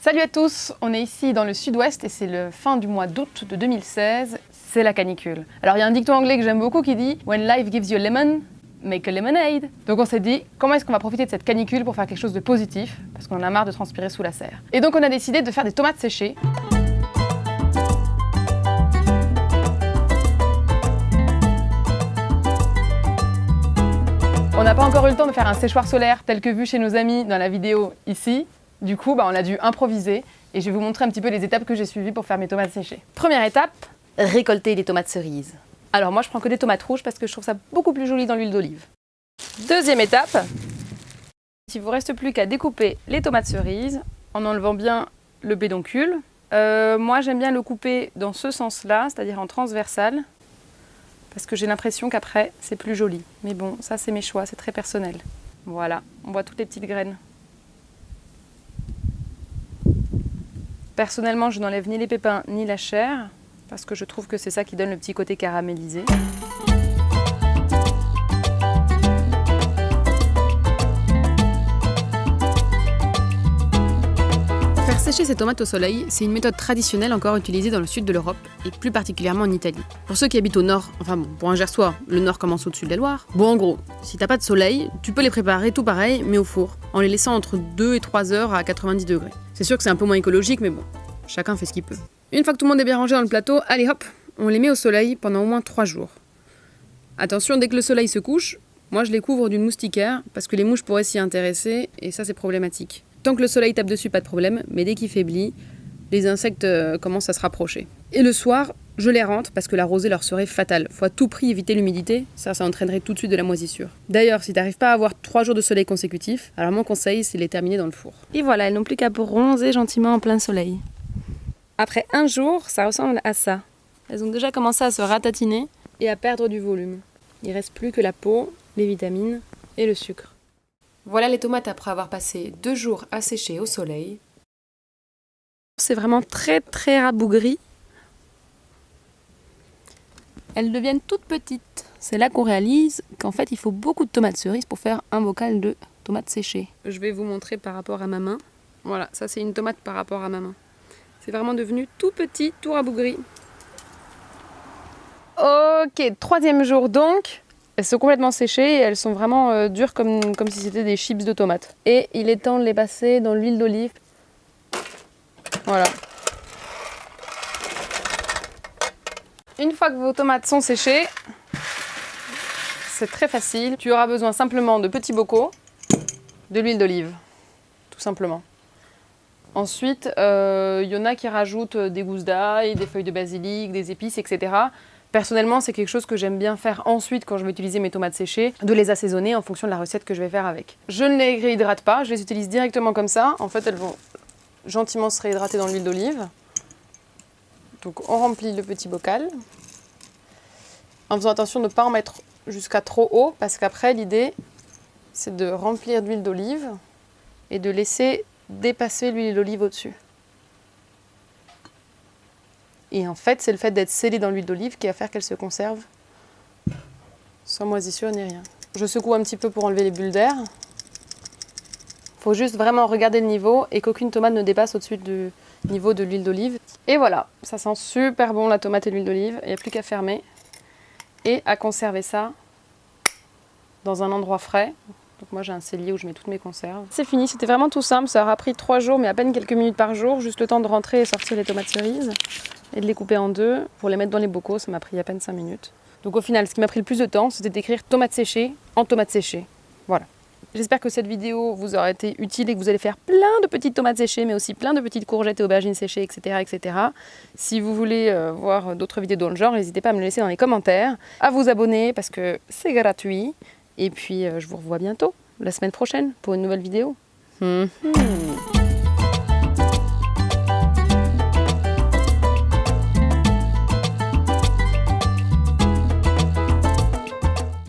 Salut à tous, on est ici dans le sud-ouest et c'est le fin du mois d'août de 2016, c'est la canicule. Alors il y a un dicton anglais que j'aime beaucoup qui dit « When life gives you a lemon, make a lemonade ». Donc on s'est dit comment est-ce qu'on va profiter de cette canicule pour faire quelque chose de positif, parce qu'on en a marre de transpirer sous la serre. Et donc on a décidé de faire des tomates séchées. On n'a pas encore eu le temps de faire un séchoir solaire tel que vu chez nos amis dans la vidéo ici. Du coup, on a dû improviser et je vais vous montrer un petit peu les étapes que j'ai suivies pour faire mes tomates séchées. Première étape, récolter les tomates cerises. Alors moi, je prends que des tomates rouges parce que je trouve ça beaucoup plus joli dans l'huile d'olive. Deuxième étape, il ne vous reste plus qu'à découper les tomates cerises en enlevant bien le pédoncule. Moi, j'aime bien le couper dans ce sens-là, c'est-à-dire en transversal, parce que j'ai l'impression qu'après, c'est plus joli. Mais bon, ça, c'est mes choix, c'est très personnel. Voilà, on voit toutes les petites graines. Personnellement, je n'enlève ni les pépins ni la chair, parce que je trouve que c'est ça qui donne le petit côté caramélisé. Faire sécher ces tomates au soleil, c'est une méthode traditionnelle encore utilisée dans le sud de l'Europe, et plus particulièrement en Italie. Pour ceux qui habitent au nord, enfin bon, pour un Gersois, le nord commence au-dessus de la Loire. Bon, en gros, si t'as pas de soleil, tu peux les préparer tout pareil, mais au four, en les laissant entre 2 et 3 heures à 90 degrés. C'est sûr que c'est un peu moins écologique, mais bon, chacun fait ce qu'il peut. Une fois que tout le monde est bien rangé dans le plateau, allez hop, on les met au soleil pendant au moins 3 jours. Attention, dès que le soleil se couche, moi je les couvre d'une moustiquaire, parce que les mouches pourraient s'y intéresser, et ça c'est problématique. Tant que le soleil tape dessus, pas de problème, mais dès qu'il faiblit, les insectes commencent à se rapprocher. Et le soir, je les rentre parce que la rosée leur serait fatale. Faut à tout prix éviter l'humidité, ça entraînerait tout de suite de la moisissure. D'ailleurs, si t'arrives pas à avoir 3 jours de soleil consécutifs, alors mon conseil, c'est de les terminer dans le four. Et voilà, elles n'ont plus qu'à bronzer gentiment en plein soleil. Après 1 jour, ça ressemble à ça. Elles ont déjà commencé à se ratatiner et à perdre du volume. Il reste plus que la peau, les vitamines et le sucre. Voilà les tomates après avoir passé 2 jours à sécher au soleil. C'est vraiment très rabougri. Elles deviennent toutes petites. C'est là qu'on réalise qu'en fait il faut beaucoup de tomates cerises pour faire un bocal de tomates séchées. Je vais vous montrer par rapport à ma main. Voilà, ça c'est une tomate par rapport à ma main. C'est vraiment devenu tout petit, tout rabougri. Ok, 3e jour donc. Elles sont complètement séchées et elles sont vraiment dures comme si c'était des chips de tomates. Et il est temps de les passer dans l'huile d'olive. Voilà. Une fois que vos tomates sont séchées, c'est très facile. Tu auras besoin simplement de petits bocaux, de l'huile d'olive, tout simplement. Ensuite, il y en a qui rajoutent des gousses d'ail, des feuilles de basilic, des épices, etc. Personnellement, c'est quelque chose que j'aime bien faire ensuite quand je vais utiliser mes tomates séchées, de les assaisonner en fonction de la recette que je vais faire avec. Je ne les réhydrate pas, je les utilise directement comme ça. En fait, elles vont gentiment se réhydrater dans l'huile d'olive. Donc on remplit le petit bocal. En faisant attention de ne pas en mettre jusqu'à trop haut, parce qu'après l'idée c'est de remplir d'huile d'olive et de laisser dépasser l'huile d'olive au-dessus. Et en fait, c'est le fait d'être scellé dans l'huile d'olive qui va faire qu'elle se conserve sans moisissure ni rien. Je secoue un petit peu pour enlever les bulles d'air. Il faut juste vraiment regarder le niveau et qu'aucune tomate ne dépasse au-dessus du niveau de l'huile d'olive. Et voilà, ça sent super bon la tomate et l'huile d'olive. Il n'y a plus qu'à fermer et à conserver ça dans un endroit frais. Donc moi j'ai un cellier où je mets toutes mes conserves. C'est fini, c'était vraiment tout simple. Ça aura pris 3 jours mais à peine quelques minutes par jour. Juste le temps de rentrer et sortir les tomates cerises et de les couper en 2. Pour les mettre dans les bocaux, ça m'a pris à peine 5 minutes. Donc au final, ce qui m'a pris le plus de temps, c'était d'écrire tomates séchées en tomates séchées. Voilà. J'espère que cette vidéo vous aura été utile et que vous allez faire plein de petites tomates séchées, mais aussi plein de petites courgettes et aubergines séchées, etc. etc. Si vous voulez voir d'autres vidéos dans le genre, n'hésitez pas à me le laisser dans les commentaires, à vous abonner parce que c'est gratuit. Et puis je vous revois bientôt, la semaine prochaine, pour une nouvelle vidéo.